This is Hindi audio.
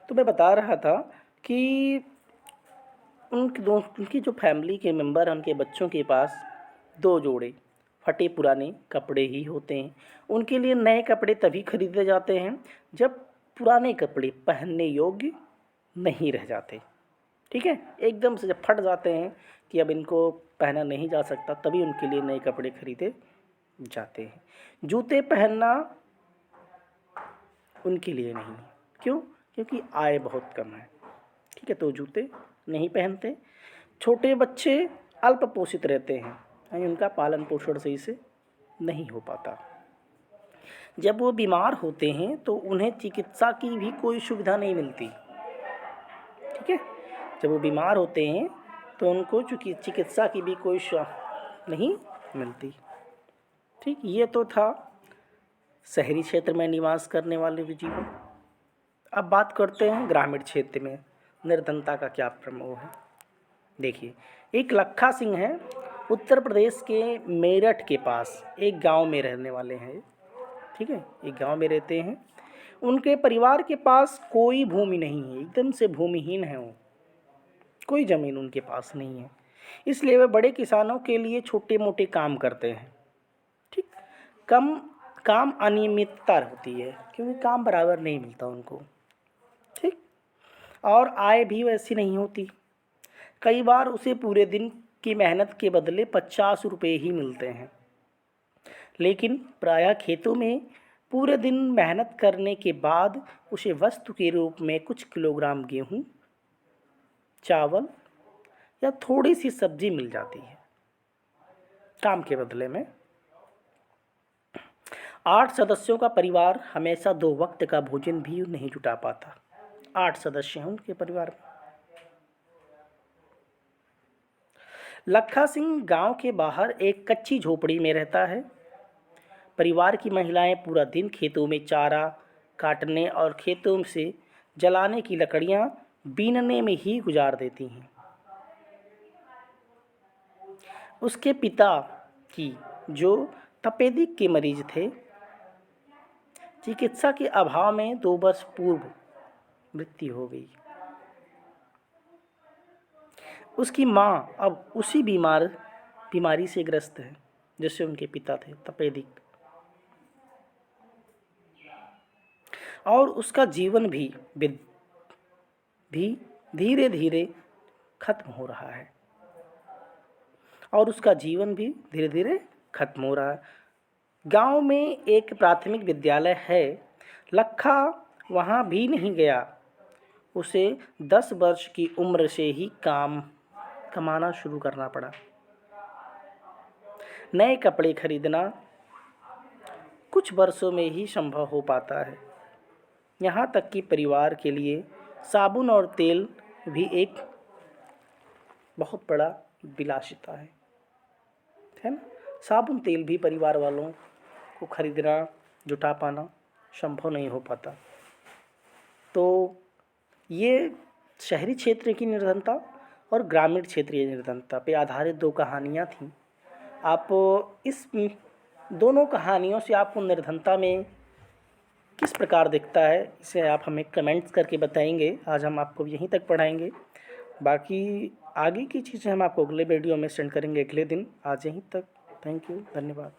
तो मैं बता रहा था कि उनकी जो फैमिली के मेंबर हैं, उनके बच्चों के पास 2 जोड़े फटे पुराने कपड़े ही होते हैं। उनके लिए नए कपड़े तभी खरीदे जाते हैं जब पुराने कपड़े पहनने योग्य नहीं रह जाते। ठीक है, एकदम से जब फट जाते हैं कि अब इनको पहना नहीं जा सकता, तभी उनके लिए नए कपड़े खरीदे जाते हैं। जूते पहनना उनके लिए नहीं है। क्यों? क्योंकि आय बहुत कम है। ठीक है, तो जूते नहीं पहनते। छोटे बच्चे अल्प पोषित रहते हैं, यानी उनका पालन पोषण सही से नहीं हो पाता। जब वो बीमार होते हैं तो उन्हें चिकित्सा की भी कोई सुविधा नहीं मिलती। ठीक है, जब वो बीमार होते हैं तो उनको चूँकि चिकित्सा की भी कोई नहीं मिलती। ठीक, ये तो था शहरी क्षेत्र में निवास करने वाले जीवन। अब बात करते हैं ग्रामीण क्षेत्र में निर्धनता का क्या प्रभाव है। देखिए, एक लखा सिंह है, उत्तर प्रदेश के मेरठ के पास एक गांव में रहने वाले हैं। ठीक है, एक गांव में रहते हैं। उनके परिवार के पास कोई भूमि नहीं है, एकदम से भूमिहीन है वो, कोई ज़मीन उनके पास नहीं है। इसलिए वे बड़े किसानों के लिए छोटे मोटे काम करते हैं। ठीक, कम काम अनियमितता होती है क्योंकि काम बराबर नहीं मिलता उनको। ठीक, और आय भी वैसी नहीं होती। कई बार उसे पूरे दिन की मेहनत के बदले 50 रुपये ही मिलते हैं। लेकिन प्रायः खेतों में पूरे दिन मेहनत करने के बाद उसे वस्तु के रूप में कुछ किलोग्राम गेहूँ, चावल या थोड़ी सी सब्जी मिल जाती है काम के बदले में। 8 सदस्यों का परिवार हमेशा 2 वक्त का भोजन भी नहीं जुटा पाता। 8 सदस्य हैं उनके परिवार में। लखा सिंह गांव के बाहर एक कच्ची झोपड़ी में रहता है। परिवार की महिलाएं पूरा दिन खेतों में चारा काटने और खेतों से जलाने की लकड़ियां बीनने में ही गुजार देती हैं। उसके पिता की, जो तपेदिक के मरीज थे, चिकित्सा के अभाव में 2 वर्ष पूर्व मृत्यु हो गई। उसकी माँ अब उसी बीमारी से ग्रस्त है जिससे उनके पिता थे, तपेदिक। और उसका जीवन भी धीरे धीरे खत्म हो रहा है। गांव में एक प्राथमिक विद्यालय है। लखा वहाँ भी नहीं गया। उसे 10 वर्ष की उम्र से ही कमाना शुरू करना पड़ा। नए कपड़े खरीदना कुछ वर्षों में ही संभव हो पाता है। यहाँ तक कि परिवार के लिए साबुन और तेल भी एक बहुत बड़ा विलासिता है ना। साबुन तेल भी परिवार वालों को खरीदना, जुटा पाना संभव नहीं हो पाता। तो ये शहरी क्षेत्र की निर्धनता और ग्रामीण क्षेत्रीय निर्धनता पे आधारित 2 कहानियाँ थीं। आप इस दोनों कहानियों से आपको निर्धनता में किस प्रकार दिखता है, इसे आप हमें कमेंट्स करके बताएंगे। आज हम आपको यहीं तक पढ़ाएंगे, बाकी आगे की चीज़ें हम आपको अगले वीडियो में सेंड करेंगे अगले दिन। आज यहीं तक। थैंक यू, धन्यवाद।